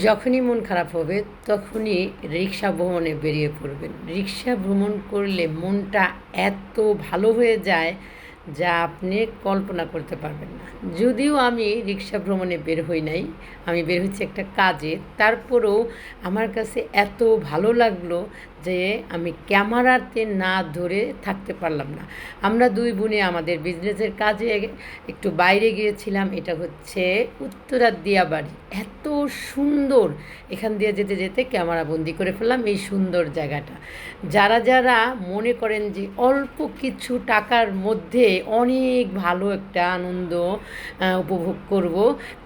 যখনই মন খারাপ হবে তখনই রিক্সা ভ্রমণে বেরিয়ে পড়বেন। রিক্সা ভ্রমণ করলে মনটা এত ভালো হয়ে যায় যা আপনি কল্পনা করতে পারবেন না। যদিও আমি রিক্সা ভ্রমণে বের হই নাই, আমি বের হচ্ছি একটা কাজে, তারপরেও আমার কাছে এত ভালো লাগলো যে আমি ক্যামেরাতে না ধরে থাকতে পারলাম না। আমরা দুই বোনে আমাদের বিজনেসের কাজে একটু বাইরে গিয়েছিলাম। এটা হচ্ছে উত্তরার দিয়াবাড়ি। এত সুন্দর, এখান দিয়ে যেতে যেতে ক্যামেরা বন্দি করে ফেললাম এই সুন্দর জায়গাটা। যারা যারা মনে করেন যে অল্প কিছু টাকার মধ্যে অনেক ভালো একটা আনন্দ উপভোগ করব,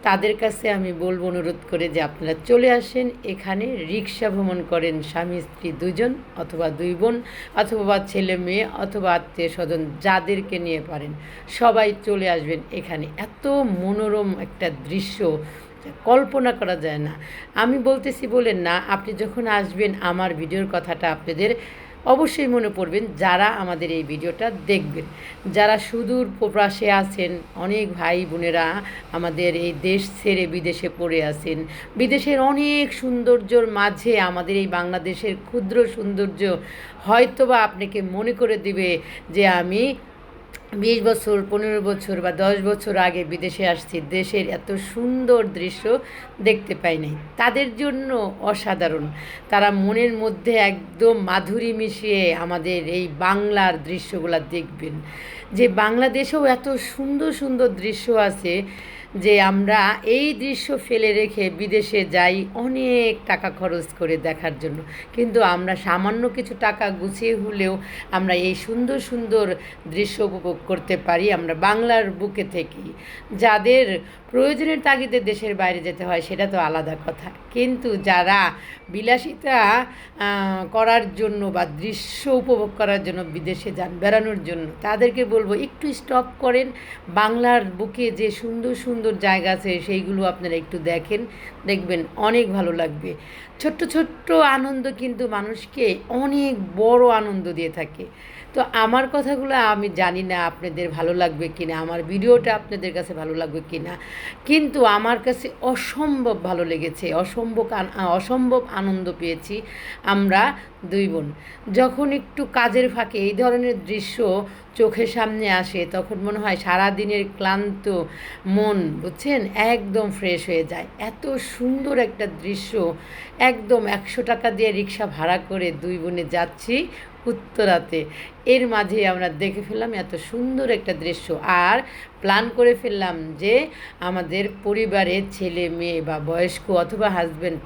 তাদের কাছে আমি বলবো অনুরোধ করে যে আপনারা চলে আসেন এখানে, রিক্সা ভ্রমণ করেন স্বামী স্ত্রী দুজন অথবা দুই বোন অথবা ছেলে মেয়ে অথবা আত্মীয় স্বজন যাদেরকে নিয়ে পারেন সবাই চলে আসবেন এখানে। এত মনোরম একটা দৃশ্য কল্পনা করা যায় না। আমি বলতেছি বলেন না, আপনি যখন আসবেন আমার ভিডিওর কথাটা আপনাদের অবশ্যই মনে পড়বেন যারা আমাদের এই ভিডিওটা দেখবেন। যারা সুদূর প্রবাসে আছেন, অনেক ভাই বোনেরা আমাদের এই দেশ ছেড়ে বিদেশে পড়ে আছেন, বিদেশের অনেক সৌন্দর্যর মাঝে আমাদের এই বাংলাদেশের ক্ষুদ্র সৌন্দর্য হয়তোবা আপনাকে মনে করে দিবে যে আমি 20 বছর 15 বছর বা 10 বছর আগে বিদেশে আসছি, দেশের এত সুন্দর দৃশ্য দেখতে পাই নাই। তাদের জন্য অসাধারণ, তারা মনের মধ্যে একদম মাধুরী মিশিয়ে আমাদের এই বাংলার দৃশ্যগুলো দেখবেন যে বাংলাদেশেও এত সুন্দর সুন্দর দৃশ্য আছে যে আমরা এই দৃশ্য ফেলে রেখে বিদেশে যাই অনেক টাকা খরচ করে দেখার জন্য, কিন্তু আমরা সামান্য কিছু টাকা গুছিয়ে হলেও আমরা এই সুন্দর সুন্দর দৃশ্য উপভোগ করতে পারি আমরা বাংলার বুকে থেকেই। যাদের প্রয়োজনের তাগিদে দেশের বাইরে যেতে হয় সেটা তো আলাদা কথা, কিন্তু যারা বিলাসিতা করার জন্য বা দৃশ্য উপভোগ করার জন্য বিদেশে যান বেড়ানোর জন্য, তাদেরকে বলবো একটু স্টপ করেন। বাংলার বুকে যে সুন্দর সুন্দর জায়গা আছে সেইগুলো আপনারা একটু দেখেন, দেখবেন অনেক ভালো লাগবে। ছোট্ট ছোট্ট আনন্দ কিন্তু মানুষকে অনেক বড় আনন্দ দিয়ে থাকে। তো আমার কথাগুলো আমি জানি না আপনাদের ভালো লাগবে কি না, আমার ভিডিওটা আপনাদের কাছে ভালো লাগবে কি না, কিন্তু আমার কাছে অসম্ভব ভালো লেগেছে, অসম্ভব আনন্দ পেয়েছি আমরা দুই বোন। যখন একটু কাজের ফাঁকে এই ধরনের দৃশ্য চোখের সামনে আসে তখন মনে হয় সারাদিনের ক্লান্ত মন, বুঝছেন, একদম ফ্রেশ হয়ে যায়। এত সুন্দর একটা দৃশ্য, একদম 100 টাকা দিয়ে রিক্সা ভাড়া করে দুই বোনে যাচ্ছি উত্তরাতে, এর মাঝে আমরা দেখে ফেললাম এত সুন্দর একটা দৃশ্য। আর প্ল্যান করে ফেললাম যে আমাদের পরিবারের ছেলে মেয়ে বা বয়স্ক অথবা হাজব্যান্ড